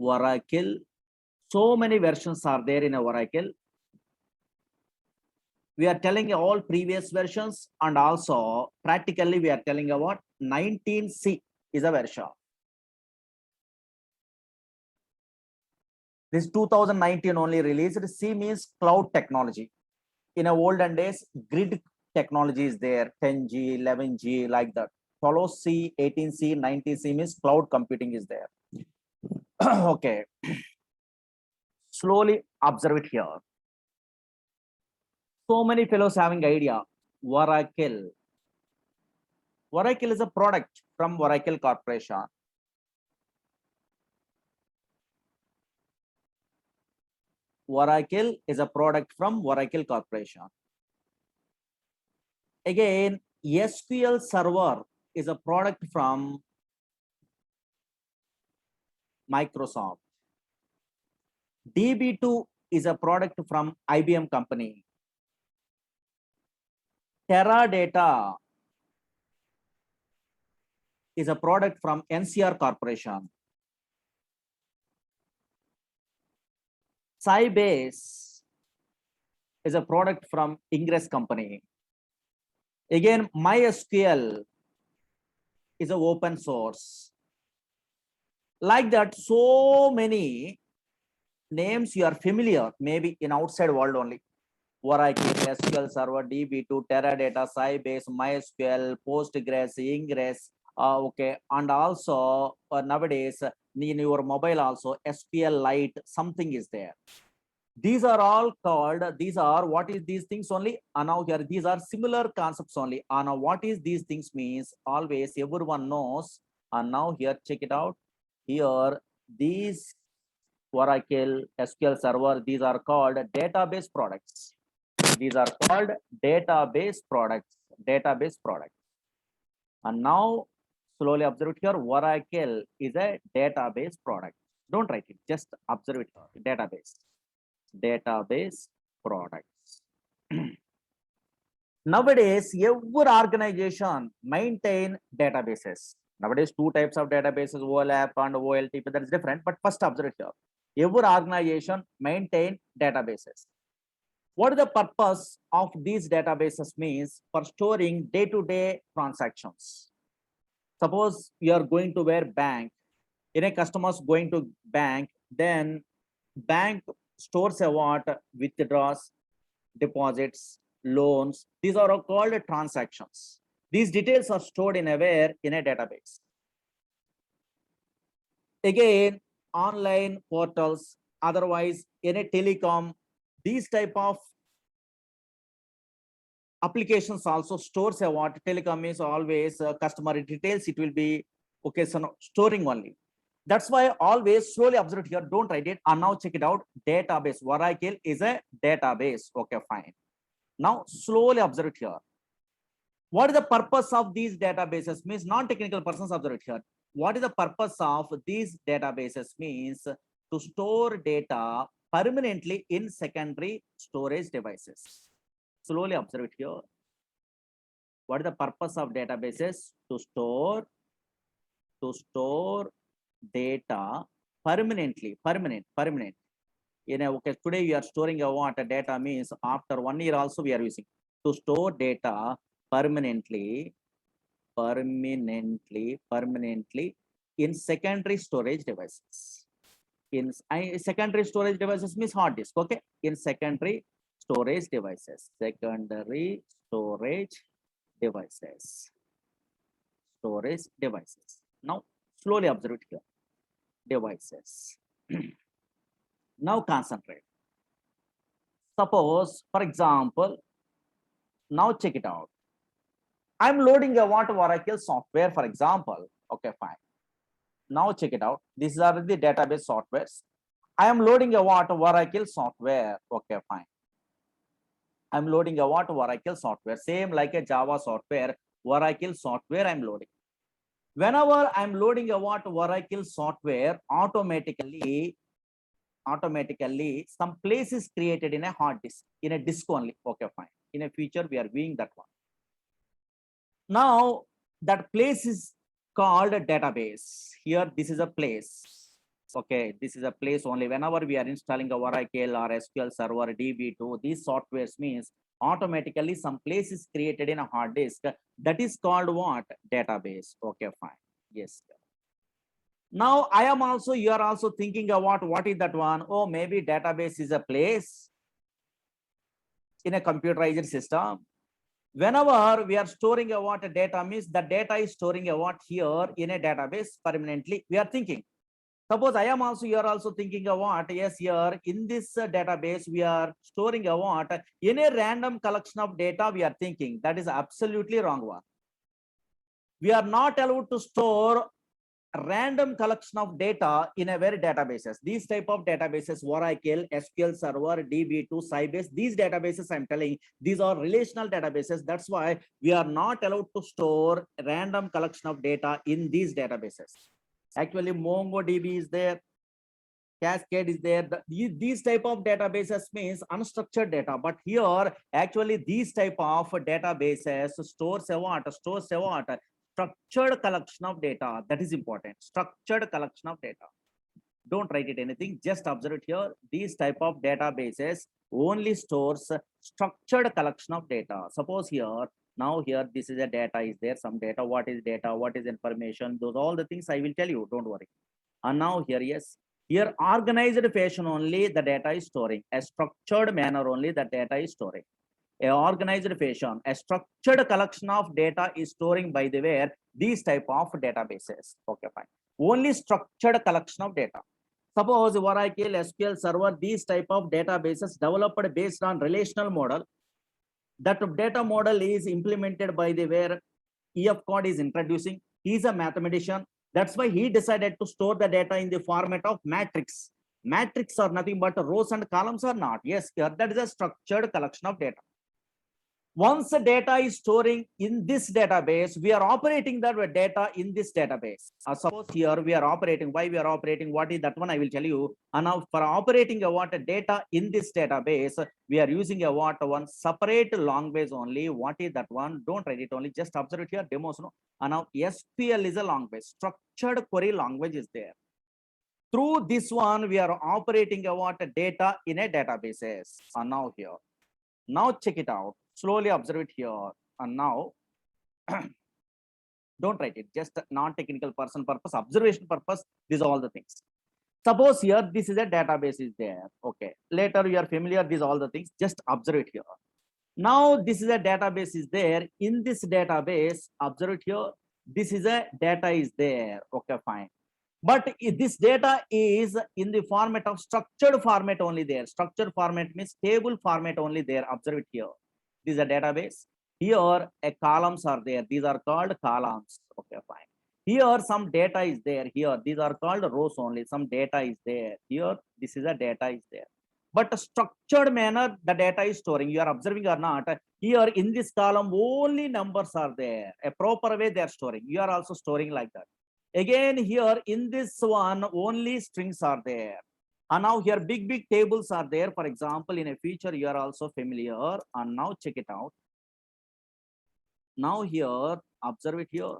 Oracle. So many versions are there in Oracle. We are telling all previous versions, and also practically we are telling about 19C is a version. This 2019 only released. C means cloud technology. In a olden days, grid technology is there, 10G, 11G, like that. Follow C, 18C, 19C means cloud computing is there. Okay. Slowly observe it here. So many fellows having idea. Oracle. Oracle is a product from Oracle Corporation. Oracle is a product from Oracle Corporation. Again, SQL Server is a product from Microsoft. DB2 is a product from IBM company. Teradata is a product from NCR Corporation. Sybase is a product from Ingress company. Again, MySQL is an open source. Like that, so many names you are familiar, maybe in outside world only. Oracle, SQL Server, DB2, Teradata, Sybase, MySQL, Postgres, Ingress, okay, and also nowadays in your mobile also SQLite, something is there. These are all called, these are, what is these things only? Now here, these are similar concepts only. Now what is these things means? Always everyone knows. And now here, check it out. Here, these Oracle, SQL Server, these are called database products. These are called database products. Database products. And now, slowly observe it here. Oracle is a database product. Don't write it. Just observe it here. Database. Database products. Nowadays, every organization maintain databases. Nowadays, two types of databases, OLAP and OLTP. That is different. But first, observe it here. Every organization maintain databases. What is the purpose of these databases means? For storing day-to-day transactions. Suppose you are going to where bank, in a customer's going to bank, then bank stores a what? Withdraws, deposits, loans. These are all called transactions. These details are stored in a where? In a database. Again, online portals, otherwise in a telecom, these type of applications also stores a what? Telecom is always customer details. It will be okay, so storing only. That's why always slowly observe it here. Don't write it. And now check it out. Database. Oracle is a database. Okay, fine. Now slowly observe it here. What is the purpose of these databases? Means non-technical persons observe it here. What is the purpose of these databases? Means to store data permanently in secondary storage devices. Slowly observe it here. What is the purpose of databases? To store data permanently, permanent. You know, okay, today we are storing a what? A data means after 1 year also we are using. To store data permanently in secondary storage devices. In secondary storage devices means hard disk. Okay, in secondary storage devices. Secondary storage devices. Storage devices. Now slowly observe it here. Devices. Now concentrate. Suppose, for example, now check it out. I'm loading a what? Oracle software, for example. Okay, fine. Now check it out. These are the database softwares. I am loading a what? Oracle software. Okay, fine. I'm loading a what? Oracle software. Same like a Java software. Oracle software I'm loading. Whenever I'm loading a what? Oracle software, automatically some place is created in a hard disk, in a disk only. Okay, fine. In a future, we are viewing that one. Now that place is called a database. Here, this is a place. Okay, this is a place only. Whenever we are installing a Oracle or SQL Server DB2, these softwares means automatically some place is created in a hard disk. That is called what? Database. Okay, fine. Yes. Now I am also, you are also thinking about what is that one? Oh, maybe database is a place in a computerized system. Whenever we are storing a what data means the data is storing a what here in a database permanently. We are thinking. Suppose I am also, you are also thinking of what? Yes, here in this database, we are storing a what? In a random collection of data, we are thinking. That is absolutely wrong one. We are not allowed to store a random collection of data in a very databases. These type of databases, Oracle, SQL Server, DB2, Sybase, these databases I'm telling, these are relational databases. That's why we are not allowed to store a random collection of data in these databases. Actually, MongoDB is there, Cascade is there. These type of databases means unstructured data, but here actually these type of databases stores a what? Stores a what? Structured collection of data. That is important. Structured collection of data. Don't write it anything. Just observe it here. These type of databases only stores structured collection of data. Suppose here. Now here this is a data is there, some data, what is data, what is information, those all the things I will tell you, don't worry. And now here, yes, here organized fashion only the data is storing, a structured manner only the data is storing, a organized fashion, a structured collection of data is storing by the way these type of databases. Okay, fine. Only structured collection of data. Suppose Oracle, SQL Server, these type of databases developed based on relational model. That data model is implemented by the where EF code is introducing. He is a mathematician. That's why he decided to store the data in the format of matrix. Matrix are nothing but rows and columns are not. Yes, that is a structured collection of data. Once the data is storing in this database, we are operating the data in this database. Suppose here we are operating, why we are operating, what is that one I will tell you. And now for operating a what data in this database, we are using a what one separate language only. What is that one? Don't write it only, just observe it here, demos. No? And now SQL is a language, structured query language is there. Through this one, we are operating a what data in a databases. And now here. Now check it out. Slowly observe it here. And now, don't write it. Just non-technical person purpose, observation purpose. These are all the things. Suppose here, this is a database is there. Okay. Later you are familiar. These are all the things. Just observe it here. Now this is a database is there. In this database, observe it here. This is a data is there. Okay, fine. But this data is in the format of structured format only there. Structured format means table format only there. Observe it here. This is a database. Here, columns are there. These are called columns. Okay, fine. Here, some data is there. Here, these are called rows only. Some data is there. Here, this is a data is there. But a structured manner, the data is storing. You are observing or not. Here, in this column, only numbers are there. A proper way they are storing. You are also storing like that. Again, here in this one, only strings are there. And now here, big tables are there. For example, in a feature, you are also familiar. And now check it out. Now here, observe it here.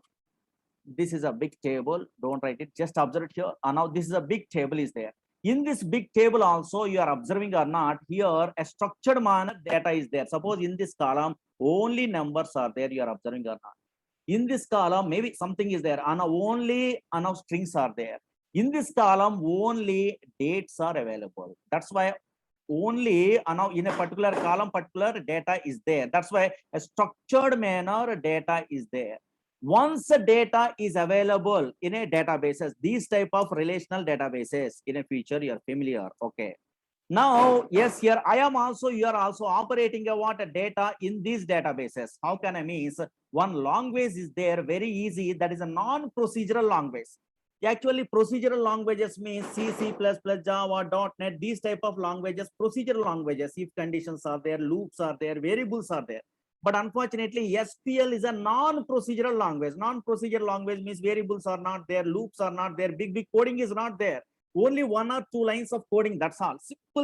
This is a big table. Don't write it. Just observe it here. And now this is a big table is there. In this big table also, you are observing or not, here a structured manner data is there. Suppose in this column, only numbers are there. You are observing or not. In this column, maybe something is there, and only strings are there. In this column, only dates are available. That's why only in a particular column, particular data is there. That's why a structured manner data is there. Once the data is available in a databases, these type of relational databases in a future, you are familiar. Okay. Now, yes, here I am also, you are also operating a what data in these databases. How can I mean? One language is there, very easy. That is a non-procedural language. Actually, procedural languages means C, C++, Java, .NET, these type of languages, procedural languages. If conditions are there, loops are there, variables are there. But unfortunately, SQL is a non-procedural language. Non-procedural language means variables are not there, loops are not there, big coding is not there. Only 1 or 2 lines of coding, that's all.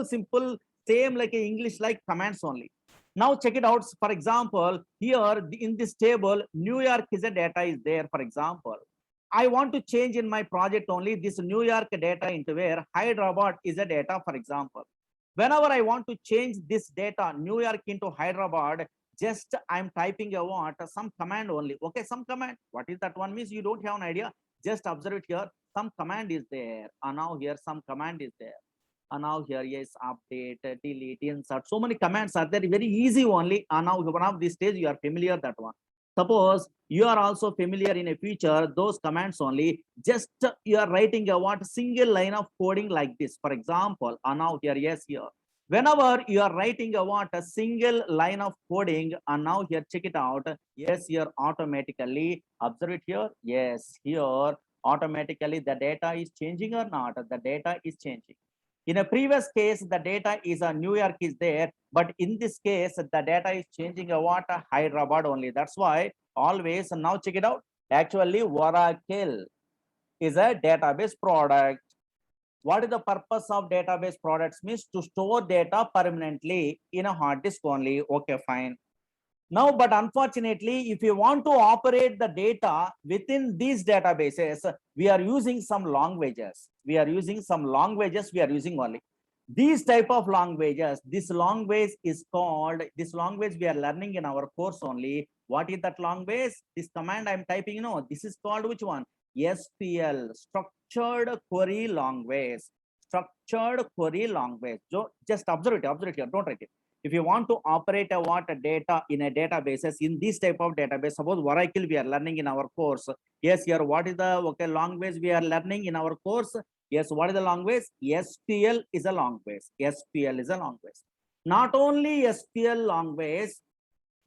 Simple, same like a English like commands only. Now check it out. For example, here in this table, New York is a data is there, for example. I want to change in my project only this New York data into where Hyderabad is a data, for example. Whenever I want to change this data, New York into Hyderabad, just I'm typing a what, some command only. Okay, some command. What is that one means? You don't have an idea. Just observe it here. Some command is there. And now here some command is there. And now here, yes, update, delete, insert. So many commands are there. Very easy only. And now one of these stage you are familiar that one. Suppose you are also familiar in a future, those commands only, just you are writing a what single line of coding like this. For example, and now here, yes, here. Whenever you are writing a what a single line of coding, and now here, check it out. Yes, here automatically, observe it here. Yes, here automatically the data is changing or not? The data is changing. In a previous case, the data is a New York is there, but in this case, the data is changing a what a Hyderabad only. That's why always now check it out. Actually, Oracle is a database product. What is the purpose of database products? Means to store data permanently in a hard disk only. Okay, fine. Now, but unfortunately, if you want to operate the data within these databases, we are using some languages. We are using some languages. We are using only these type of languages. This language is called, this language we are learning in our course only. What is that language? This command I'm typing, you know, this is called which one? SQL, structured query language. Structured query language. So just observe it here. Don't write it. If you want to operate a what data in a databases in this type of database, suppose Oracle we are learning in our course. Yes, here what is the okay language we are learning in our course? Yes, what is the language? SQL is a language. SQL is a language. Not only SQL language,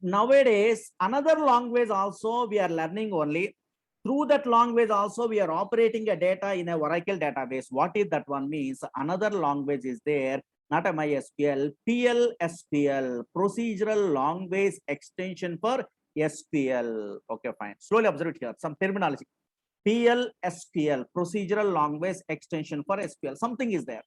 nowadays another language also we are learning only. Through that language also we are operating a data in a Oracle database. What is that one means? Another language is there, not a MySQL, PLSQL, procedural language extension for SQL. Okay, fine. Slowly observe it here. Some terminology. PLSQL, procedural language extension for SQL. Something is there.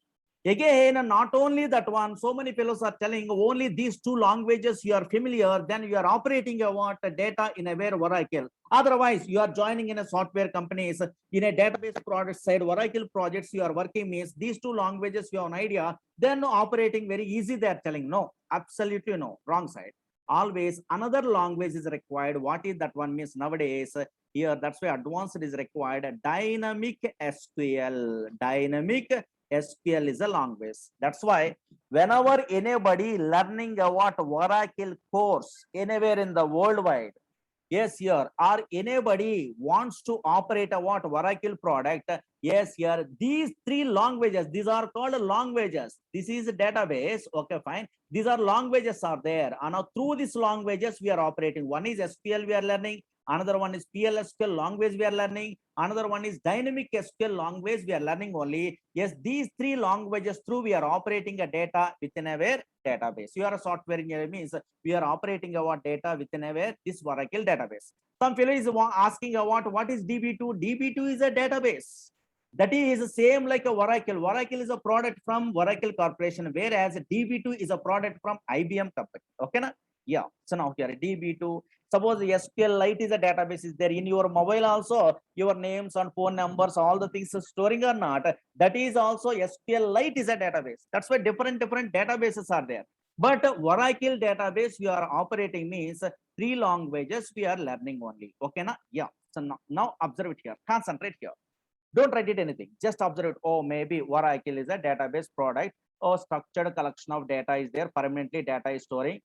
Again, not only that one, so many fellows are telling only these two languages you are familiar, then you are operating a what data in a where Oracle. Otherwise, you are joining in a software companies in a database product side, Oracle projects you are working means these two languages you have an idea, then operating very easy. They are telling no, absolutely no, wrong side. Always another language is required. What is that one means nowadays? Here, that's why advanced is required. Dynamic SQL. Dynamic SQL is a language. That's why whenever anybody learning a what Oracle course anywhere in the worldwide, yes, here, or anybody wants to operate a what Oracle product, yes, here, these three languages, these are called languages. This is a database. Okay, fine. These are languages are there. And now through these languages we are operating. One is SQL we are learning. Another one is PLSQL language we are learning. Another one is dynamic SQL language we are learning only. Yes, these three languages through we are operating a data within a where database. You are a software engineer means we are operating our data within a where this Oracle database. Some fellow is asking what is DB2? DB2 is a database. That is same like a Oracle. Oracle is a product from Oracle Corporation, whereas DB2 is a product from IBM company. Okay, na? Yeah. So now here DB2. Suppose SQLite is a database is there in your mobile also, your names and phone numbers, all the things storing or not. That is also SQLite is a database. That's why different databases are there. But Oracle database we are operating means three languages we are learning only. Okay, na? Yeah. So now observe it here. Concentrate here. Don't write it anything. Just observe it. Oh, maybe Oracle is a database product. Or structured collection of data is there. Permanently data is storing.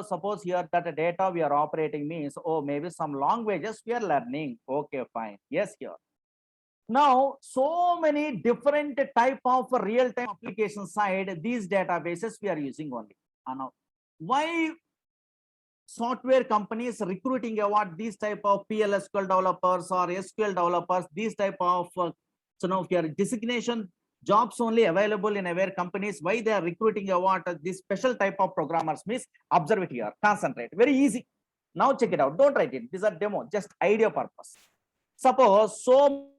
Suppose here that data we are operating means, oh, maybe some languages we are learning. Okay, fine. Yes, here. Now, so many different type of real-time application side, these databases we are using only. Now, why software companies recruiting what these type of PLSQL developers or SQL developers, these type of so now here designation jobs only available in aware companies, why they are recruiting what this special type of programmers means? Observe it here, concentrate, very easy. Now check it out, don't write it, these are demo, just idea purpose. Suppose so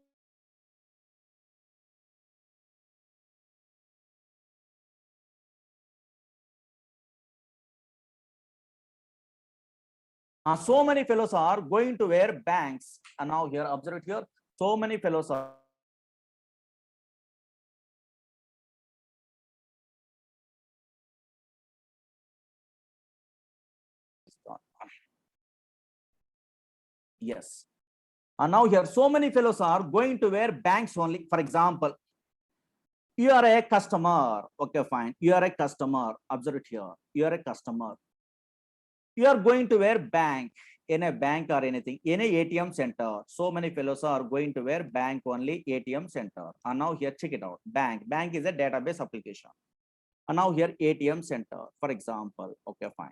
so many fellows are going to wear banks, and now here observe it here, So many fellows are yes. And now here, so many fellows are going to wear banks only. For example, you are a customer. Okay, fine. You are a customer. Observe it here. You are a customer. You are going to wear bank in a bank or anything in a ATM center. So many fellows are going to wear bank only ATM center. And now here, check it out. Bank is a database application. And now here ATM center, for example. Okay, fine.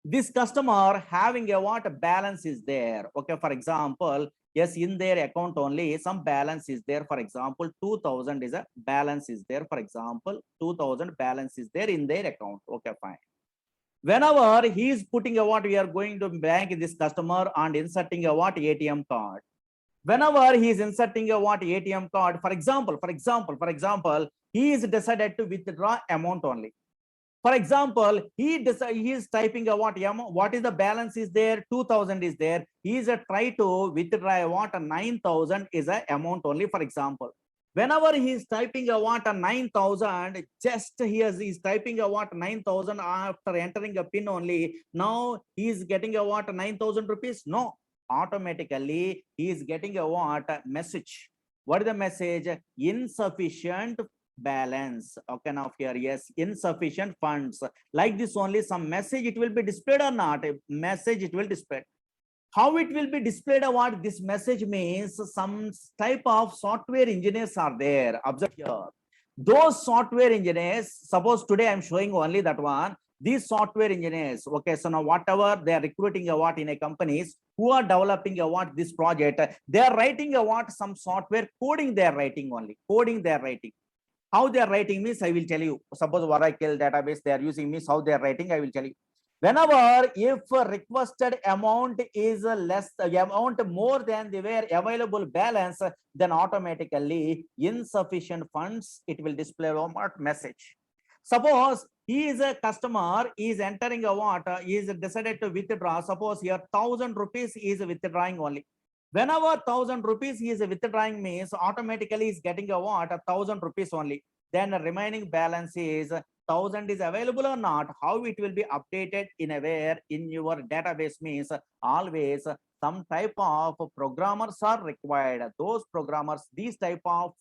This customer having a what balance is there. Okay, for example, yes, in their account only some balance is there. For example, 2000 is a balance is there. For example, 2000 balance is there in their account. Okay, fine. Whenever he is putting a what, we are going to bank this customer and inserting a what ATM card. Whenever he is inserting a what ATM card, for example, he is decided to withdraw amount only. For example, he is typing a what is the balance is there, 2000 is there. He is a try to withdraw what 9000 is a amount only. For example, whenever he is typing a what 9000, just he is typing a what 9000 after entering a pin only. Now he is getting a what 9000 rupees. No, automatically he is getting a what message. What is the message? Insufficient balance. Okay, now here, yes, insufficient funds. Like this only, some message it will be displayed or not? A message it will display. How it will be displayed? What this message means? Some type of software engineers are there. Observe here. Those software engineers, suppose today I'm showing only that one. These software engineers, okay, so now whatever they are recruiting a what in a companies who are developing a what this project, they are writing a what some software coding they are writing only. Coding they are writing. How they are writing means I will tell you. Suppose Oracle database they are using means how they are writing, I will tell you. Whenever if requested amount is less, amount more than the available balance, then automatically insufficient funds, it will display a what message. Suppose he is a customer, is entering a what, is decided to withdraw. Suppose here 1000 rupees is withdrawing only. Whenever 1000 rupees he is withdrawing means automatically is getting a what 1000 rupees only. Then the remaining balance is 1000 is available or not. How it will be updated in a where in your database means always some type of programmers are required. Those programmers, these type of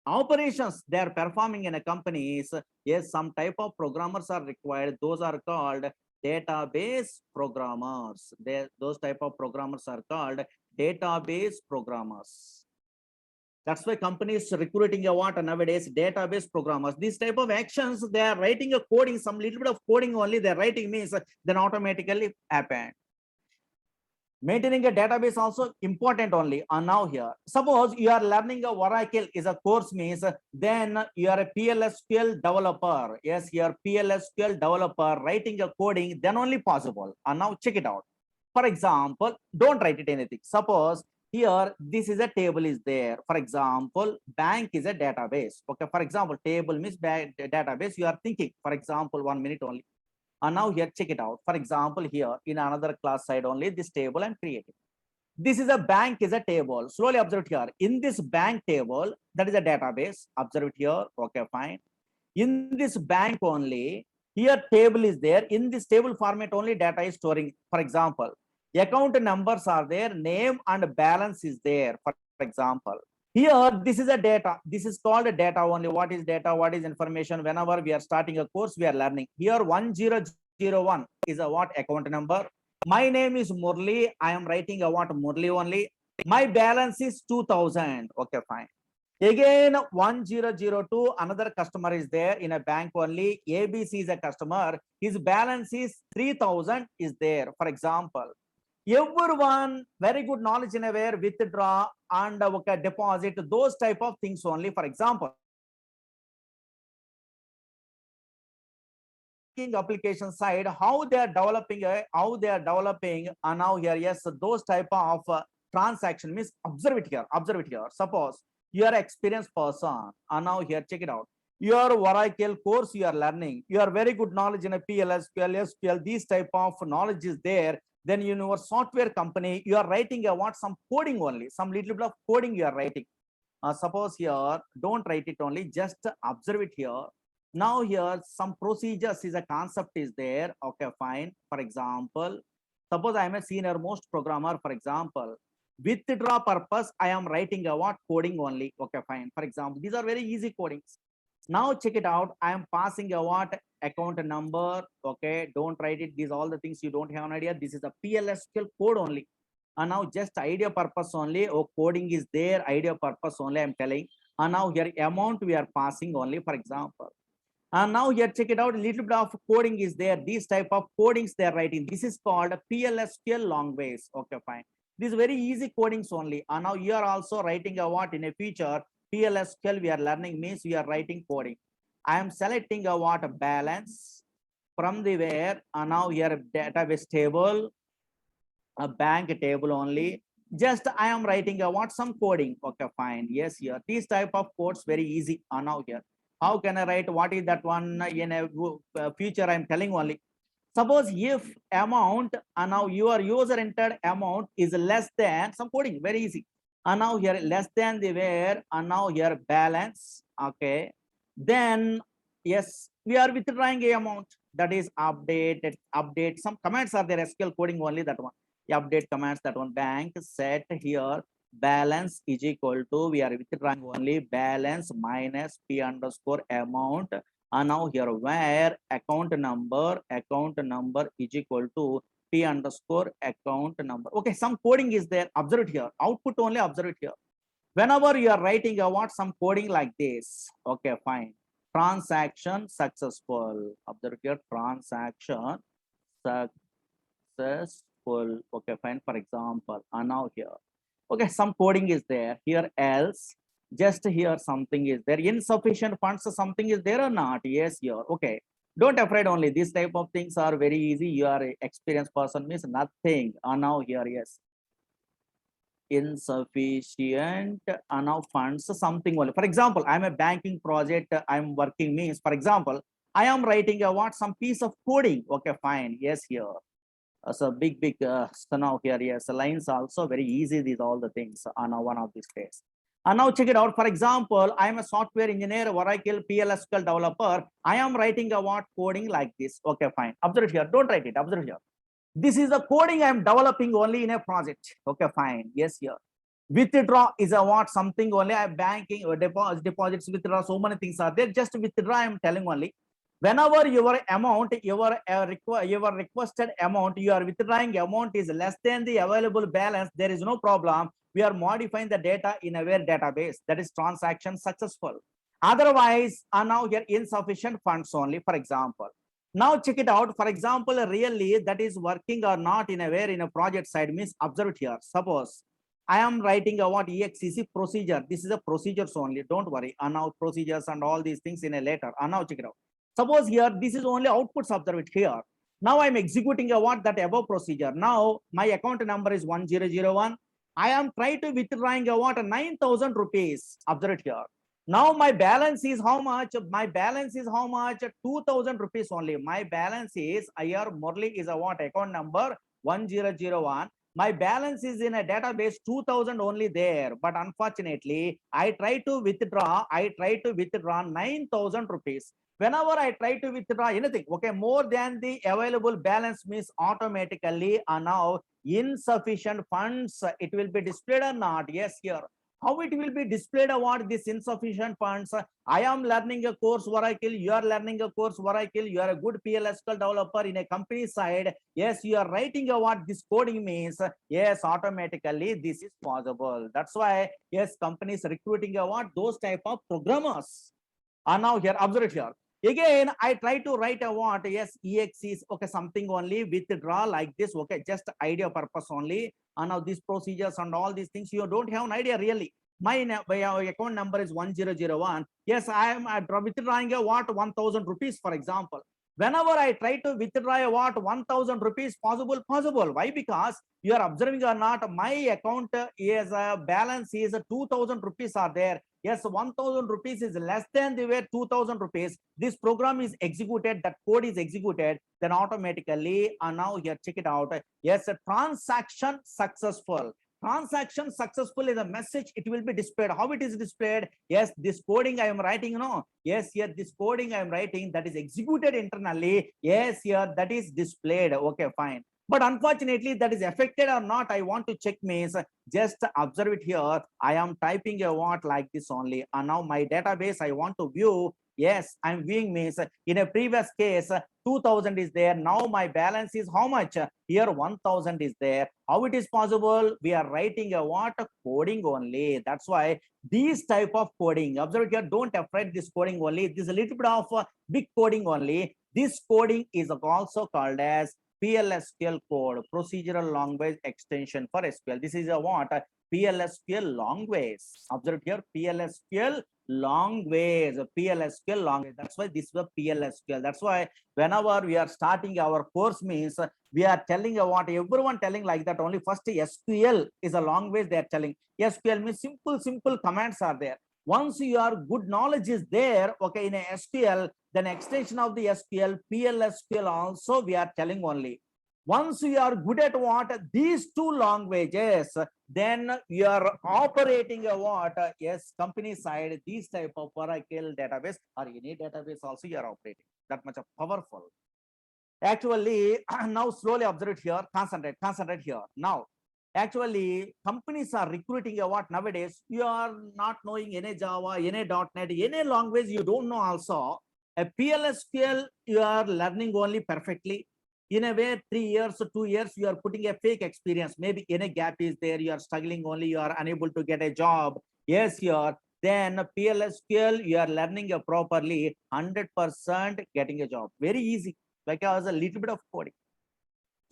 operations they are performing in a companies, yes, some type of programmers are required. Those are called database programmers. Those type of programmers are called database programmers. That's why companies recruiting a what nowadays database programmers. These type of actions they are writing a coding, some little bit of coding only they're writing means then automatically happen. Maintaining a database also important only. And now here, suppose you are learning a Oracle is a course means then you are a PLSQL developer. Yes, you are PLSQL developer writing a coding, then only possible. And now check it out. For example, don't write it anything. Suppose here this is a table is there. For example, bank is a database. Okay, for example, table means database. You are thinking, for example, 1 minute only. And now here, check it out. For example, here in another class side only, this table I'm creating. This is a bank is a table. Slowly observe it here. In this bank table, that is a database. Observe it here. Okay, fine. In this bank only, here table is there. In this table format only data is storing. For example, account numbers are there, name and balance is there. For example, here this is a data. This is called a data only. What is data? What is information? Whenever we are starting a course, we are learning. Here 1001 is a what account number. My name is Murli. I am writing a what Murli only. My balance is 2000. Okay, fine. Again 1002 another customer is there in a bank only. ABC is a customer. His balance is 3000 is there. For example, everyone very good knowledge in a where withdraw and okay, deposit, those type of things only. For example, application side, how they are developing and now here, yes, those type of transaction means observe it here. Suppose you are experienced person and now here, check it out. Your Oracle course you are learning, you are very good knowledge in a PLSQL, SQL, these type of knowledge is there. Then in your software company, you are writing a what, some coding only, some little bit of coding you are writing. Suppose here, don't write it only, just observe it here. Now here, some procedures is a concept is there. Okay, fine. For example, suppose I am a senior most programmer, for example, withdraw purpose, I am writing a what, coding only. Okay, fine. For example, these are very easy codings. Now check it out. I am passing a what, account number. Okay, don't write it. These all the things you don't have an idea. This is a PLSQL code only. And now just idea purpose only. Oh, coding is there. Idea purpose only. I'm telling. And now here amount we are passing only, for example. And now here check it out. A little bit of coding is there. These type of codings they are writing. This is called PLSQL long ways. Okay, fine. These very easy codings only. And now you are also writing a what in a future. PLSQL we are learning means we are writing coding. I am selecting a what, balance from the where, and now here database table, a bank table only. Just I am writing a what, some coding. Okay, fine. Yes, here these type of codes very easy. And now here, how can I write what is that one in a future? I'm telling only. Suppose if amount, and now your user entered amount is less than, some coding very easy. And now here less than the where, and now here balance. Okay, then yes, we are withdrawing a amount, that is update some commands are there, SQL coding only, that one. Update commands, that one. Bank set here balance is equal to, we are withdrawing only balance minus p underscore amount. And now here where account number is equal to p underscore account number. Okay, some coding is there. Observe it here. Output only, observe it here. Whenever you are writing a what, some coding like this. Okay, fine. Transaction successful. Observe here. Transaction successful. Okay, fine. For example, and now here. Okay, some coding is there. Here else. Just here something is there. Insufficient funds, something is there or not? Yes, here. Okay. Don't afraid only. These type of things are very easy. You are an experienced person, means nothing. And now here, yes. Insufficient now funds, something only. For example, I'm a banking project. I'm working means, for example, I am writing a what, some piece of coding. Okay, fine. Yes, here. So big, so now here, yes, lines also very easy. These all the things are now one of these days. And now check it out. For example, I am a software engineer, Oracle PLSQL developer. I am writing a what, coding like this. Okay, fine. Observe here. Don't write it. Observe here. This is the coding I am developing only in a project. Okay, fine. Yes, here. Withdraw is a what, something only. I am banking or deposits, withdraw. So many things are there. Just withdraw. I am telling only. Whenever your amount, your requested amount, you are withdrawing amount is less than the available balance, there is no problem. We are modifying the data in a where database, that is transaction successful. Otherwise, now here insufficient funds only, for example. Now check it out. For example, really that is working or not in a where in a project side, means observe it here. Suppose I am writing a what, EXEC procedure. This is a procedures only. Don't worry. And now procedures and all these things in a later. And now check it out. Suppose here, this is only outputs, observe it here. Now I'm executing a what, that above procedure. Now my account number is 1001. I am trying to withdrawing a what, 9,000 rupees. Observe it here. Now my balance is how much? My balance is how much? 2,000 rupees only. My balance is here, Murli is a what, account number 1001. My balance is in a database 2,000 only there. But unfortunately, I try to withdraw 9,000 rupees. Whenever I try to withdraw anything, okay, more than the available balance means automatically now insufficient funds, it will be displayed or not? Yes, here. How it will be displayed about this insufficient funds? I am learning a course Oracle, you are learning a course Oracle, you are a good PLSQL developer in a company side. Yes, you are writing what this coding means. Yes, automatically this is possible. That's why, yes, companies recruiting what, those type of programmers. And now here, observe it here. Again, I try to write a what, yes, EXEs, okay, something only, withdraw like this, okay, just idea purpose only. And now these procedures and all these things, you don't have an idea really. My account number is 1001. Yes, I am withdrawing a what, 1,000 rupees, for example. Whenever I try to withdraw what 1000 rupees, possible. Why? Because you are observing or not, my account is a balance is 2000 rupees are there. Yes, 1000 rupees is less than the way 2000 rupees. This program is executed, that code is executed, then automatically, and now here check it out. Yes, a transaction successful. Transaction successful is a message, it will be displayed. How it is displayed? Yes, this coding I am writing, yes, here this coding I am writing, that is executed internally. Yes, here that is displayed. Okay, fine. But unfortunately, that is affected or not, I want to check means just observe it here. I am typing a what like this only, and now my database I want to view. Yes, I'm viewing means in a previous case 2000 is there. Now my balance is how much? Here 1000 is there. How it is possible? We are writing a what? Coding only. That's why these type of coding, observe here, don't afraid this coding only. This is a little bit of big coding only. This coding is also called as PLSQL code, procedural language extension for SQL. This is a what? PLSQL language. Observe here, PLSQL language, PLSQL language. That's why this is a PLSQL. That's why whenever we are starting our course means we are telling what everyone telling like that only. First SQL is a language they are telling. SQL means simple commands are there. Once your good knowledge is there, okay, in a SQL, then extension of the SQL, PLSQL also we are telling only. Once you are good at what? These two languages, then you are operating a what? Yes, company side, these type of Oracle database or any database also you are operating. That much of powerful. Actually, now slowly observe it here, concentrate here. Now, actually, companies are recruiting a what nowadays? You are not knowing any Java, any .NET, any language you don't know also. A PLSQL, you are learning only perfectly. In a way, 3 years or 2 years, you are putting a fake experience. Maybe any gap is there, you are struggling only, you are unable to get a job. Yes, you are. Then PLSQL, you are learning properly, 100% getting a job. Very easy, because a little bit of coding.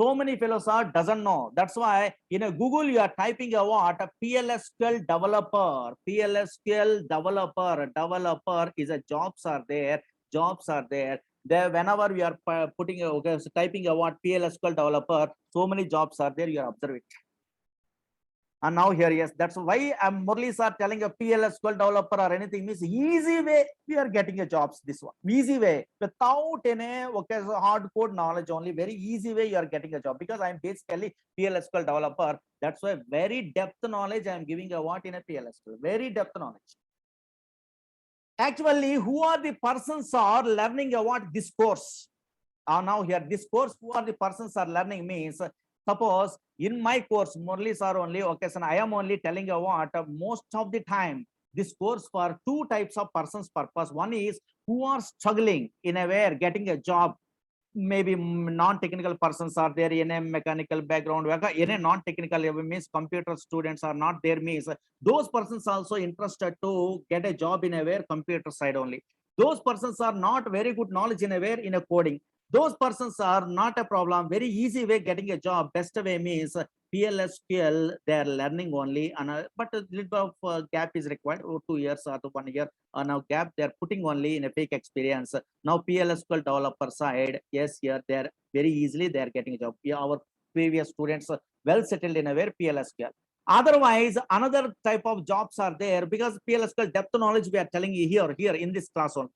So many fellows are doesn't know. That's why in a Google you are typing a what? A PLSQL developer. PLSQL developer is a jobs are there. There whenever we are putting okay, so typing a what PLSQL developer, so many jobs are there. You are observing. And now here, yes, that's why I'm Murli sir telling a PLSQL developer or anything means easy way we are getting a jobs. This one easy way without any okay, so hard code knowledge, only very easy way you are getting a job, because I'm basically PLSQL developer. That's why very depth knowledge I'm giving a what in a PLSQL, very depth knowledge. Actually, who are the persons are learning a what this course? Now here this course, who are the persons are learning means, suppose in my course Murli sir only, okay, so I am only telling you what most of the time this course for two types of persons purpose. One is who are struggling in a way getting a job. Maybe non-technical persons are there in a mechanical background, any non-technical means computer students are not there means those persons also interested to get a job in a way computer side only. Those persons are not very good knowledge in a way in a coding. Those persons are not a problem. Very easy way getting a job. Best way means PLSQL they are learning only, and but a little bit of gap is required, 2 years or 1 year. Now gap they are putting only in a fake experience. Now PLSQL developer side, yes, here they are very easily they are getting a job. Yeah, our previous students well settled in a way PLSQL. Otherwise, another type of jobs are there, because PLSQL depth knowledge we are telling you here in this class one.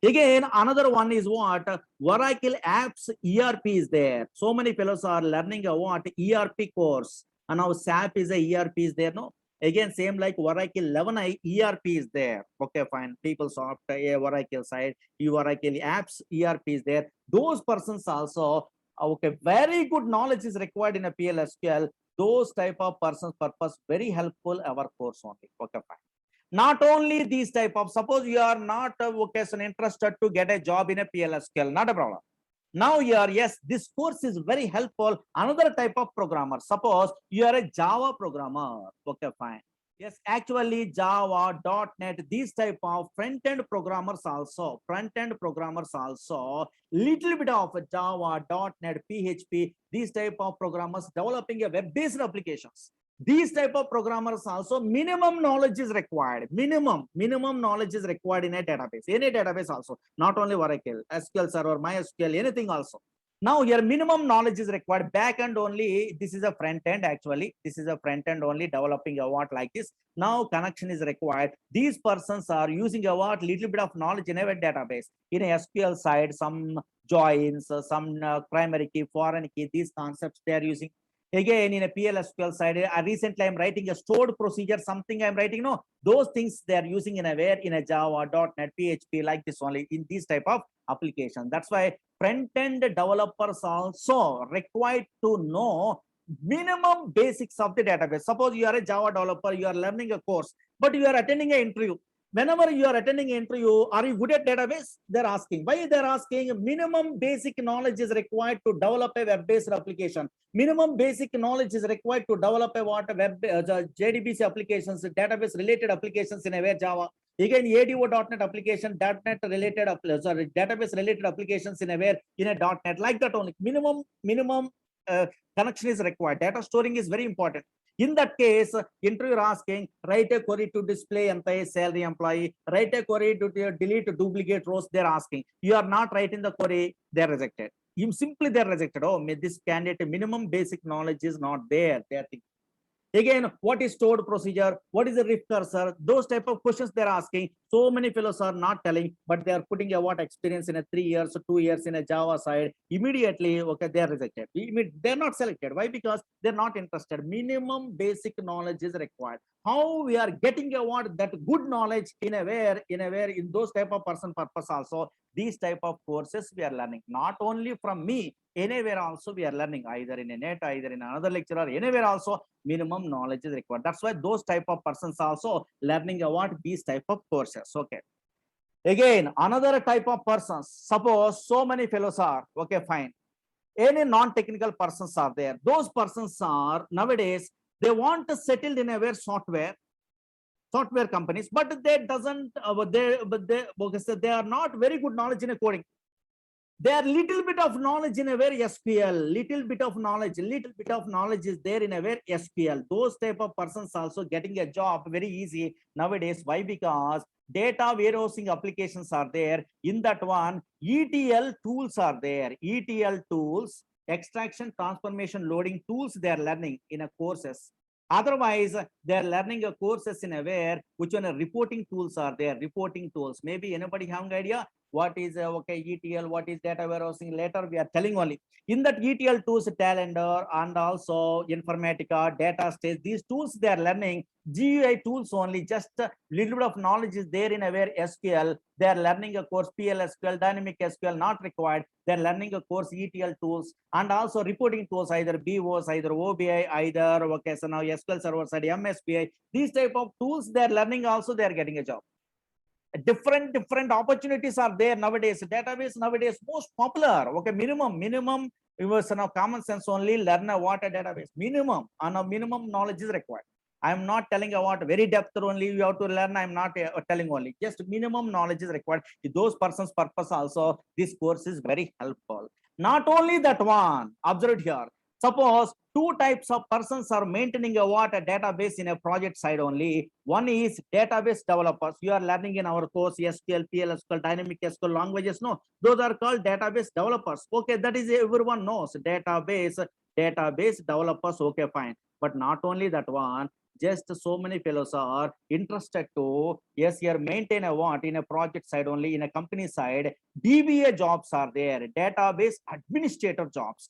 Again, another one is what? Oracle apps ERP is there. So many fellows are learning a what? ERP course. And now SAP is a ERP is there, no? Again, same like Oracle 11 ERP is there. Okay, fine. PeopleSoft, Oracle side, Oracle apps ERP is there. Those persons also, okay, very good knowledge is required in a PLSQL. Those type of persons purpose very helpful our course only. Okay, fine. Not only these type of, suppose you are not a vocation interested to get a job in a PLSQL, not a problem. Now you are, yes, this course is very helpful. Another type of programmer, suppose you are a Java programmer. Okay, fine. Yes, actually Java, .NET, these type of front-end programmers also, little bit of Java, .NET, PHP, these type of programmers developing a web-based applications. These type of programmers also minimum knowledge is required. Minimum knowledge is required in a database. Any database also, not only Oracle, SQL Server, MySQL, anything also. Now here minimum knowledge is required. Back end only. This is a front end actually. This is a front end only developing a what like this. Now connection is required. These persons are using a what little bit of knowledge in a database. In a SQL side, some joins, some primary key, foreign key. These concepts they are using. Again, in a PLSQL side, recently I'm writing a stored procedure, something I'm writing, no, those things they are using in a where in a Java, .NET, PHP, like this only in these type of application. That's why front-end developers also required to know minimum basics of the database. Suppose you are a Java developer, you are learning a course, but you are attending an interview. Whenever you are attending an interview, are you good at database? They're asking. Why they're asking? Minimum basic knowledge is required to develop a web-based application. Minimum basic knowledge is required to develop a what web JDBC applications, database related applications in a where Java. Again, ADO.NET application, .NET related, sorry, database related applications in a where in a .NET, like that only. Minimum connection is required. Data storing is very important. In that case, interviewer asking, write a query to display employee, salary employee, write a query to delete duplicate rows, they're asking. You are not writing the query, they're rejected. You simply they're rejected. Oh, this candidate minimum basic knowledge is not there. They're thinking. Again, what is stored procedure? What is a riff cursor? Those type of questions they're asking. So many fellows are not telling, but they are putting a what experience in a 3 years or 2 years in a Java side. Immediately, okay, they are rejected. They're not selected. Why? Because they're not interested. Minimum basic knowledge is required. How we are getting a what that good knowledge in those type of person purpose also. These type of courses we are learning not only from me, anywhere also we are learning, either in a net, either in another lecture, or anywhere also minimum knowledge is required. That's why those type of persons also learning what these type of courses. Okay. Again, another type of persons, suppose so many fellows are, okay, fine. Any non-technical persons are there. Those persons are nowadays, they want to settle in a where software companies, but they doesn't, they are not very good knowledge in a coding. They are little bit of knowledge in a very SQL, little bit of knowledge is there in a very SQL. Those type of persons also getting a job very easy nowadays. Why? Because data warehousing applications are there. In that one, ETL tools are there. ETL tools, extraction, transformation, loading tools they are learning in a courses. Otherwise, they are learning a courses in a where which one reporting tools are there. Reporting tools. Maybe anybody have an idea? What is okay ETL, what is data warehousing? Later we are telling only. In that ETL tools, Talender and also Informatica, data stage, these tools they are learning. GUI tools only, just a little bit of knowledge is there in a where SQL. They are learning a course PLSQL, dynamic SQL not required. They are learning a course ETL tools and also reporting tools, either BOS, either OBI, either okay, so now SQL Server side, MSPI. These type of tools they are learning also, they are getting a job. Different opportunities are there nowadays. Database nowadays most popular. Okay, minimum now common sense only learn a what a database. Minimum and a minimum knowledge is required. I am not telling about very depth only you have to learn. I am not telling only, just minimum knowledge is required. If those persons purpose also, this course is very helpful. Not only that one, observe here. Suppose two types of persons are maintaining a what a database in a project side only. One is database developers. You are learning in our course SQL, PLSQL, dynamic SQL languages. No, those are called database developers. Okay, that is everyone knows. Database developers. Okay, fine. But not only that one. Just so many fellows are interested to, yes, you maintain a what in a project side only, in a company side. DBA jobs are there. Database administrator jobs.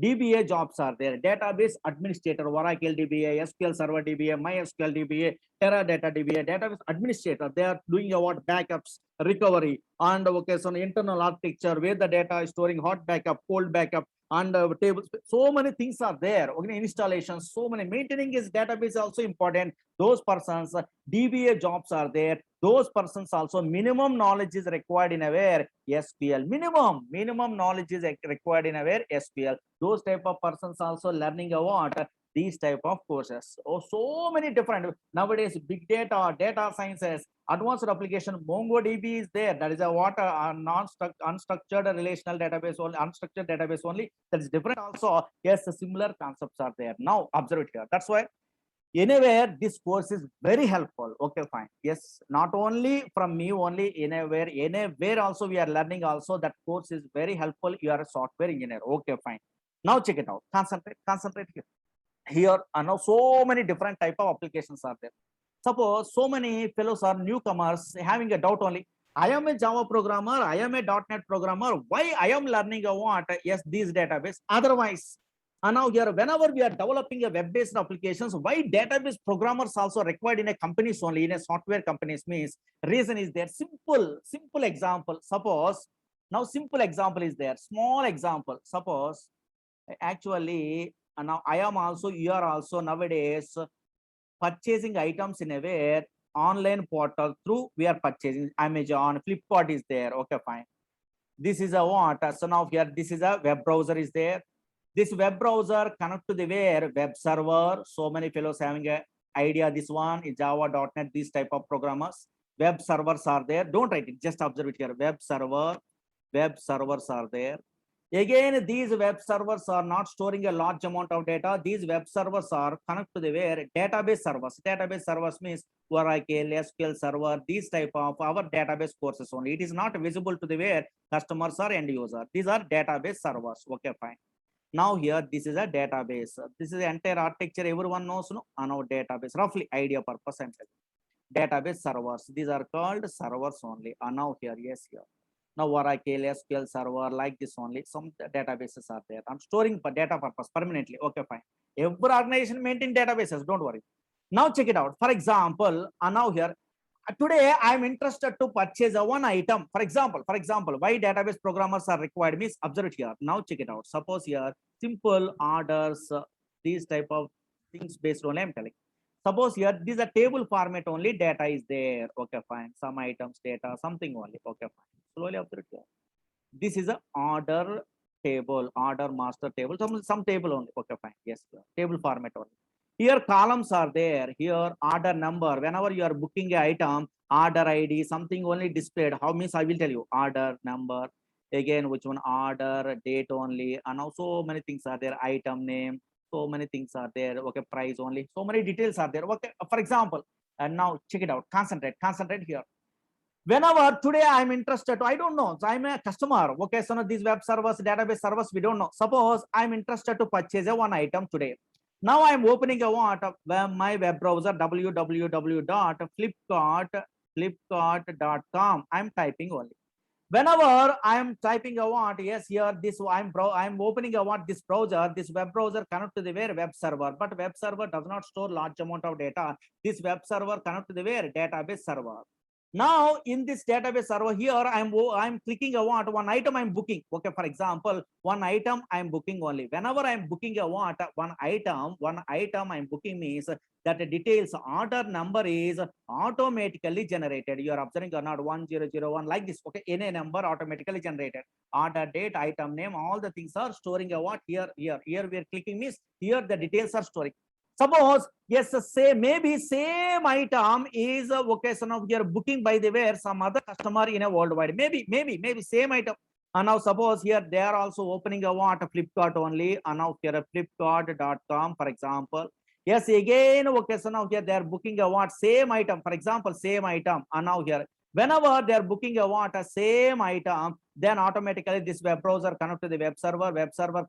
DBA jobs are there. Database administrator, Oracle DBA, SQL Server DBA, MySQL DBA, Teradata DBA, database administrator. They are doing what backups, recovery, and okay, so internal architecture where the data is storing, hot backup, cold backup, and tables. So many things are there. Okay, installation, so many maintaining is database also important. Those persons, DBA jobs are there. Those persons also minimum knowledge is required in a where SQL. Minimum knowledge is required in a where SQL. Those type of persons also learning a what these type of courses. Oh, so many different nowadays. Big data, data sciences, advanced application. MongoDB is there. That is a what unstructured relational database only, unstructured database only. That is different also. Yes, similar concepts are there. Now observe it here. That's why Anywhere, this course is very helpful. Okay, fine. Yes, not only from me only, anywhere also we are learning also. That course is very helpful. You are a software engineer. Okay, fine. Now check it out. Concentrate here. Here are now so many different type of applications are there. Suppose so many fellows are newcomers having a doubt only. I am a Java programmer, I am a .NET programmer. Why I am learning a what? Yes, these database. Otherwise, and now here, whenever we are developing a web-based applications, why database programmers also required in a companies only, in a software companies means reason is there. Simple example. Suppose now simple example is there. Small example. Suppose actually now I am also, you are also nowadays purchasing items in a way online portal through we are purchasing. Amazon, Flipkart is there. Okay, fine. This is a what? So now here this is a web browser is there. This web browser connect to the where web server. So many fellows having a idea. This one is Java, .NET, these type of programmers. Web servers are there. Don't write it. Just observe it here. Web servers are there. Again, these web servers are not storing a large amount of data. These web servers are connected to the where database servers. Database servers means Oracle SQL server. These type of our database courses only. It is not visible to the where customers or end user. These are database servers. Okay, fine. Now here this is a database. This is the entire architecture. Everyone knows no on our database. Roughly idea purpose and database servers. These are called servers only. Now here yes here. Now Oracle SQL server like this only. Some databases are there. I'm storing for data purpose permanently. Okay, fine. Every organization maintain databases. Don't worry. Now check it out. For example, now here today I'm interested to purchase a one item. For example, why database programmers are required means observe it here. Now check it out. Suppose here simple orders, these type of things based on I'm telling. Suppose here this is a table format only. Data is there. Okay, fine. Some items data something only. Okay, fine. Slowly observe it here. This is a order table, order master table, some table only. Okay, fine. Yes, table format only. Here columns are there. Here order number. Whenever you are booking a item, order ID, something only displayed. How means I will tell you order number. Again, which one order date only, and also many things are there. Item name. So many things are there. Okay, price only. So many details are there. Okay, for example, and now check it out. Concentrate here. Whenever today I'm interested, I don't know. So I'm a customer. Okay, so these web servers, database servers, we don't know. Suppose I'm interested to purchase a one item today. Now I'm opening a what? My web browser www.flipkart.com. I'm typing only. Whenever I am typing a what, yes, here this I'm opening a what this browser. This web browser connect to the where web server, but web server does not store large amount of data. This web server connect to the where database server. Now in this database server here, I'm clicking a what one item I'm booking. Okay, for example, one item I'm booking only. Whenever I'm booking a what one item I'm booking means that the details order number is automatically generated. You are observing or not 1001 like this. Okay, any number automatically generated. Order date, item name, all the things are storing a what here we are clicking means here the details are storing. Suppose yes, say maybe same item is okay. So now here booking by the way some other customer in a worldwide. Maybe same item. And now suppose here they are also opening a what a Flipkart only. And now here a Flipkart.com for example. Yes, again okay. So now here they are booking a what same item. For example, same item. And now here whenever they are booking a what a same item, then automatically this web browser connect to the web server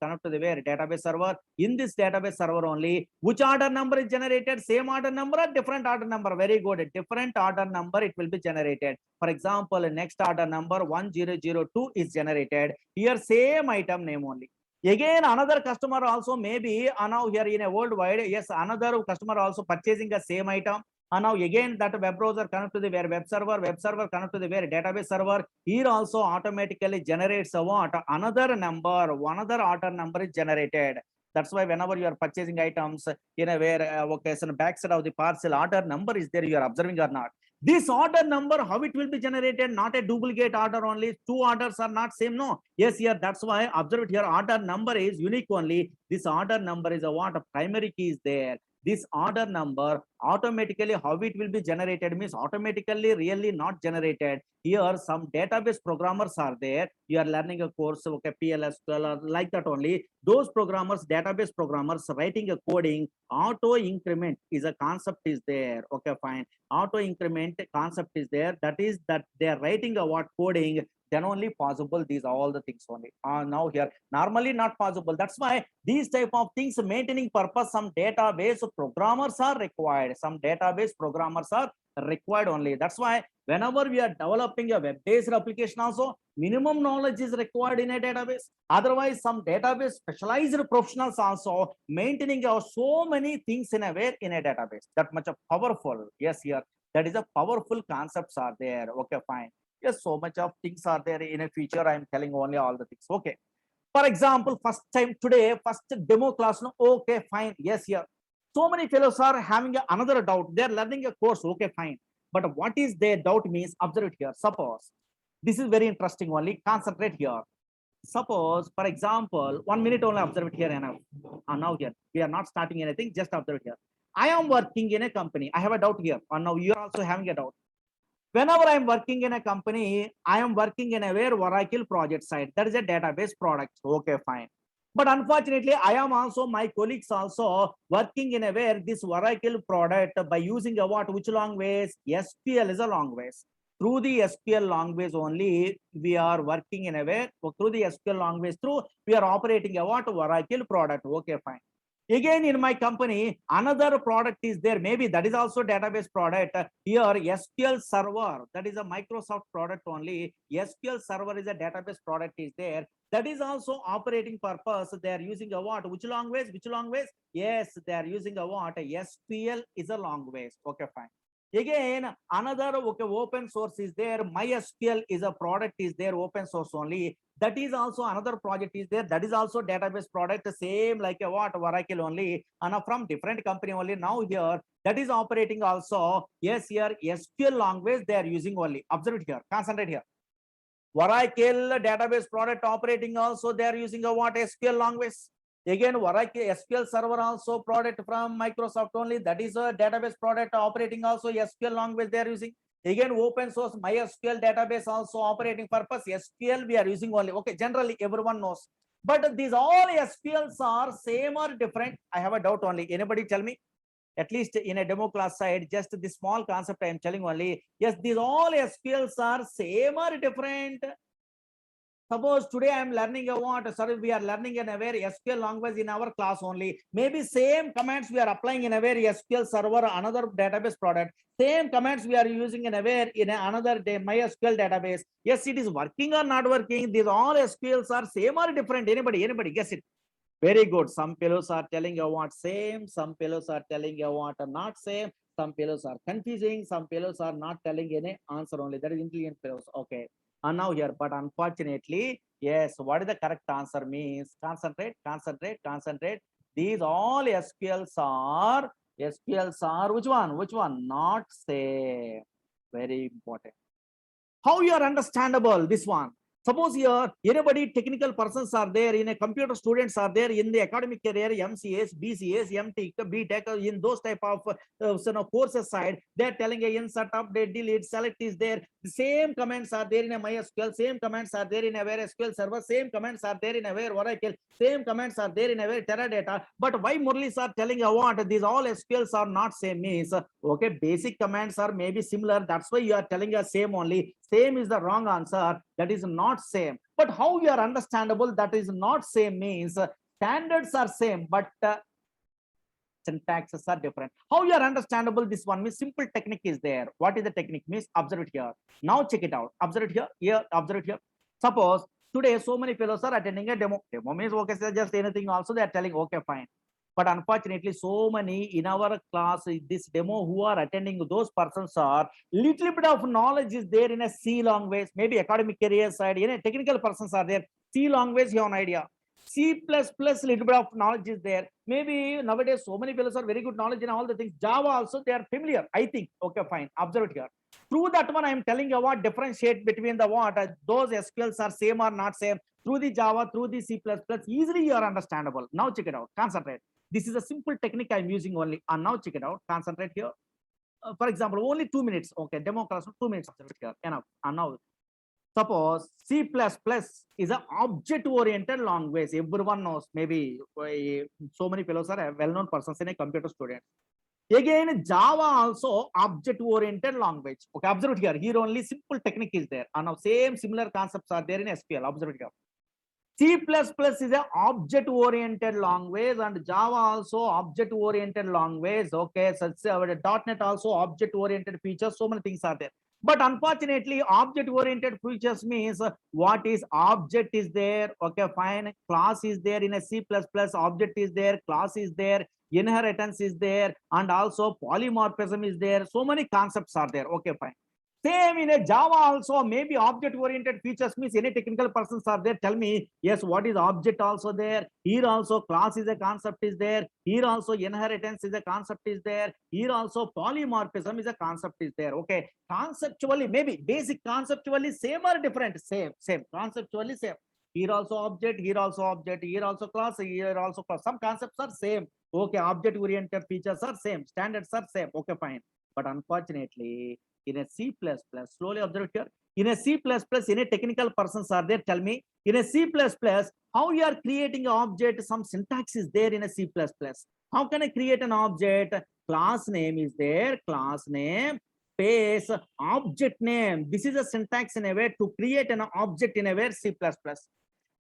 connect to the where database server. In this database server only, which order number is generated? Same order number or different order number? Very good. Different order number it will be generated. For example, next order number 1002 is generated. Here same item name only. Again another customer also maybe now here in a worldwide, yes, another customer also purchasing the same item. And now again that web browser connect to the where web server connect to the where database server. Here also automatically generates a what another number, another order number is generated. That's why whenever you are purchasing items in a where okay, so backside of the parcel order number is there, you are observing or not. This order number, how it will be generated? Not a duplicate order only. Two orders are not same. No. Yes, here that's why observe it here. Order number is unique only. This order number is a what a primary key is there. this order number automatically how it will be generated means automatically really not generated. Here some database programmers are there. You are learning a course, okay, PLSQL or like that only. Those programmers, database programmers writing a coding, auto increment is a concept is there. Okay, fine. Auto increment concept is there. That is that they are writing a what coding, then only possible. These are all the things only. Now here normally not possible. That's why these type of things maintaining purpose, some database programmers are required. Some database programmers are required only. That's why whenever we are developing a web-based application also, minimum knowledge is required in a database. Otherwise, some database specialized professionals also maintaining so many things in a way in a database. That much of powerful. Yes, here that is a powerful concepts are there. Okay, fine. Yes, so much of things are there in a future. I am telling only all the things. Okay. For example, first time today, first demo class. No, okay, fine. Yes, here. So many fellows are having another doubt. They are learning a course. Okay, fine. But what is their doubt means? Observe it here. Suppose this is very interesting. Only concentrate here. Suppose, for example, 1 minute only observe it here. And now here we are not starting anything. Just observe it here. I am working in a company. I have a doubt here. And now you are also having a doubt. Whenever I am working in a company, I am working in a where Oracle project side. That is a database product. Okay, fine. But unfortunately, I am also, my colleagues also working in a where this Oracle product by using a what, which language? SQL is a language. Through the SQL language only, we are working in a way, through the SQL language, through we are operating a what, Oracle product. Okay, fine. Again, in my company, another product is there. Maybe that is also database product. Here, SQL Server, that is a Microsoft product only. SQL Server is a database product is there. That is also operating purpose. They are using a what? Which language? Which language? Yes, they are using a what? SQL is a language. Okay, fine. Again, another okay, open source is there. MySQL is a product is there, open source only. That is also another project is there. That is also database product, same like a what, Oracle only, and from different company only. Now here that is operating also. Yes, here SQL language they are using only. Observe it here. Concentrate here. Oracle database product operating also they are using a what, SQL language. Again, Oracle SQL Server also product from Microsoft only. That is a database product operating also SQL language they are using. Again, open source MySQL database also operating purpose SQL we are using only. Okay, generally everyone knows. But these all SQLs are same or different? I have a doubt only. Anybody tell me? At least in a demo class side, just this small concept I am telling only. Yes, these all SQLs are same or different? Suppose today I am learning a what, sorry, we are learning in a very SQL language in our class only. Maybe same commands we are applying in a very SQL server, another database product. Same commands we are using in a very in another day MySQL database. Yes, it is working or not working. These all SQLs are same or different. Anybody guess it? Very good. Some fellows are telling you what same. Some fellows are telling you what not same. Some fellows are confusing. Some fellows are not telling any answer only. That is intelligent fellows. Okay. And now here, but unfortunately, yes, what is the correct answer means? Concentrate. These all SQLs are which one? Not same. Very important. How you are understandable this one? Suppose here anybody technical persons are there, in a computer students are there in the academic career, MCAs, BCAs, MTech, BTech, in those type of courses side, they're telling a insert, update, delete, select is there. The same commands are there in a MySQL, same commands are there in a where SQL server, same commands are there in a where Oracle, same commands are there in a where Teradata. But why Murlis are telling you what these all SQLs are not same means, okay, basic commands are maybe similar. That's why you are telling us same only. Same is the wrong answer. That is not same. But how you are understandable that is not same means standards are same, but syntaxes are different. How you are understandable this one means simple technique is there. What is the technique means? Observe it here. Now check it out. Observe it here. Here, observe it here. Suppose today so many fellows are attending a demo. Demo means okay, so just anything also they are telling okay, fine. But unfortunately, so many in our class, this demo who are attending, those persons are little bit of knowledge is there in a C language, maybe academic career side, technical persons are there. C language, you have an idea. C++, little bit of knowledge is there. Maybe nowadays, so many people are very good knowledge in all the things. Java also, they are familiar, I think. Okay, fine. Observe it here. Through that one, I am telling you what differentiate between the what, those SQLs are same or not same. Through the Java, through the C++, easily you are understandable. Now check it out. Concentrate. This is a simple technique I'm using only. And now check it out. Concentrate here. For example, only 2 minutes. Okay, demo class, 2 minutes here. Enough. And now, suppose C++ is an object-oriented language. Everyone knows. Maybe so many fellows are well-known persons in a computer student. Again, Java also object-oriented language. Okay, observe here. Here only simple technique is there. And now similar concepts are there in SQL. Observe here. C++ is an object-oriented language, and Java also object-oriented language. Okay, so .NET also object-oriented features. So many things are there. But unfortunately, object-oriented features means what is object is there. Okay, fine. Class is there in a C++. Object is there. Class is there. Inheritance is there. And also polymorphism is there. So many concepts are there. Okay, fine. Same in a Java also, maybe object-oriented features means any technical persons are there. Tell me, yes, what is object also there? Here also class is a concept is there. Here also inheritance is a concept is there. Here also polymorphism is a concept is there. Okay, conceptually, maybe basic conceptually same or different? Same. Conceptually same. Here also object, here also object, here also class, here also class. Some concepts are same. Okay, object-oriented features are same. Standards are same. Okay, fine. But unfortunately, in a C++, slowly observe here, in a C++, any technical persons are there? Tell me, in a C++, how you are creating an object? Some syntax is there in a C++. How can I create an object? Class name is there, class name, space, object name. This is a syntax in a way to create an object in a way C++.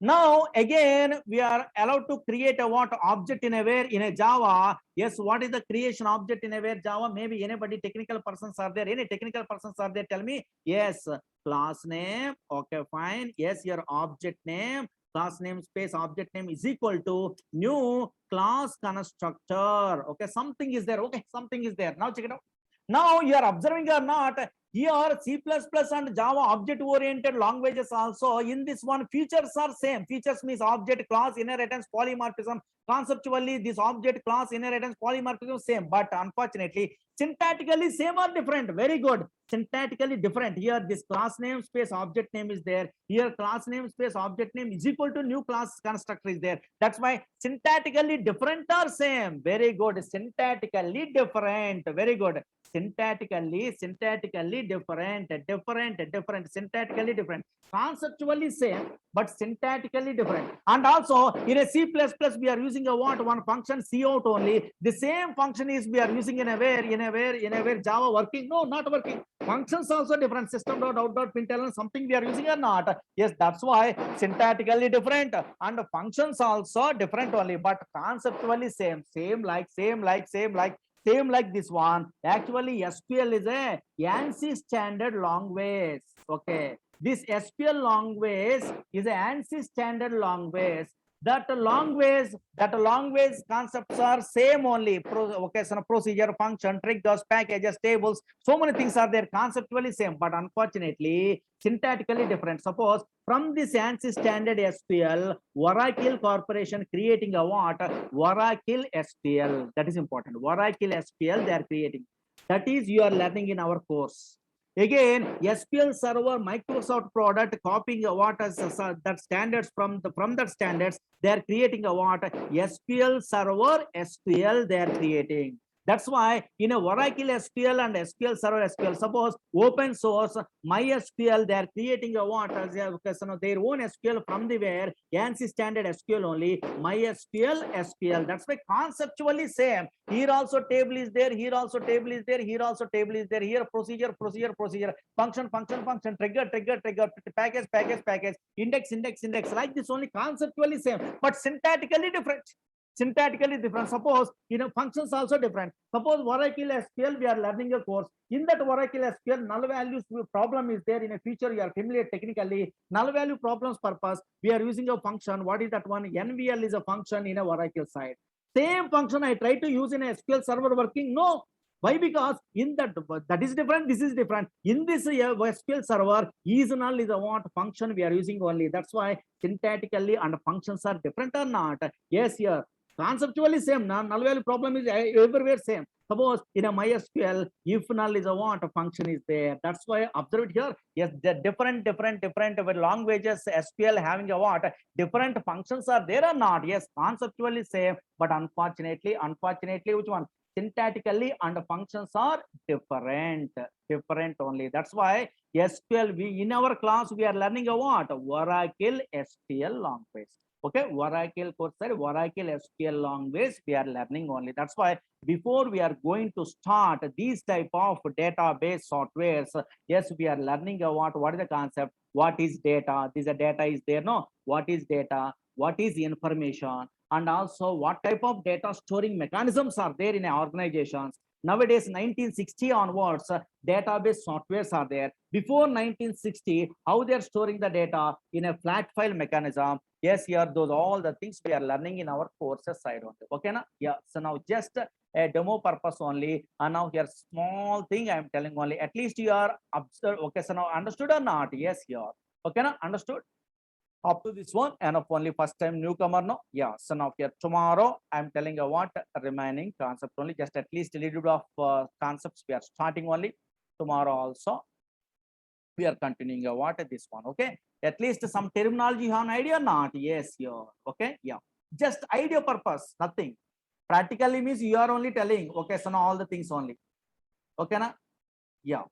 Now again we are allowed to create a what object in a where in a Java. Yes, what is the creation object in a where Java? Maybe anybody technical persons are there? Any technical persons are there? Tell me. Yes, class name. Okay, fine. Yes, your object name, class name space object name is equal to new class constructor. Okay, something is there. Okay, something is there. Now check it out. Now you are observing or not, here C++ and Java object-oriented languages also, in this one features are same. Features means object, class, inheritance, polymorphism. Conceptually, this object, class, inheritance, polymorphism same, but unfortunately, syntactically same or different. Very good. Syntactically different. Here this class name space object name is there. Here class name space object name is equal to new class constructor is there. That's why syntactically different or same. Very good. Syntactically different. Very good. Syntactically different, syntactically different, conceptually same, but syntactically different. And also in a C++ we are using a what? One function cout only. The same function is we are using in a where Java working? No, not working. Functions also different. System.out.println something we are using or not? Yes, that's why syntactically different, and functions also different only, but conceptually same like this one. Actually, SQL is a ANSI standard language. Okay, this SQL language is a ANSI standard language. That language concepts are same only. Procedure, function, triggers, packages, tables, so many things are there. Conceptually same, but unfortunately syntactically different. Suppose from this ANSI standard SQL, Oracle Corporation creating a what? Oracle SQL. That is important. Oracle SQL they are creating. That is you are learning in our course. Again, SQL Server Microsoft product copying a what as that standards from that standards they are creating a what? SQL Server SQL they are creating. That's why in a Oracle SQL and SQL Server SQL, suppose open source MySQL, they are creating a what as their own SQL from the where ANSI standard SQL only, MySQL SQL. That's why conceptually same. Here also table is there, here also table is there, here also table is there, here procedure, function, trigger, package, index, like this only, conceptually same, but syntactically different. Suppose functions also different. Suppose Oracle SQL we are learning a course. In that Oracle SQL null values problem is there in a feature you are familiar technically. Null value problems purpose we are using a function. What is that one? NVL is a function in a Oracle side. Same function I try to use in a SQL server working. No. Why? Because in that is different, this is different. In this SQL server, is null is a what function we are using only. That's why syntactically and functions are different or not. Yes, here conceptually same. Null value problem is everywhere same. Suppose in a MySQL, if null is a what, a function is there. That's why observe it here. Yes, the different languages SQL having a what, different functions are there or not? Yes, conceptually same, but unfortunately, which one? Syntactically and functions are different only. That's why SQL, we in our class we are learning a what? Oracle SQL language. Okay, Oracle course side, Oracle SQL language we are learning only. That's why before we are going to start these type of database softwares, yes, we are learning what is the concept, what is data, this data is there, no, what is data, what is information, and also what type of data storing mechanisms are there in organizations. Nowadays 1960 onwards, database softwares are there. Before 1960, how they are storing the data in a flat file mechanism. Yes, here those all the things we are learning in our courses side only. Okay, na? Yeah. So now just a demo purpose only, and now here small thing I am telling only. At least you are observed. Okay, so now understood or not? Yes, here. Okay, na? Understood. Up to this one, and of only first time newcomer, no? Yeah. So now here tomorrow I'm telling you what remaining concept only. Just at least a little bit of concepts we are starting only. Tomorrow also we are continuing what this one. Okay, at least some terminology you have an idea, not? Yes, yeah. Okay, yeah, just idea purpose, nothing. Practically means you are only telling. Okay, so now all the things only. Okay, na? Yeah.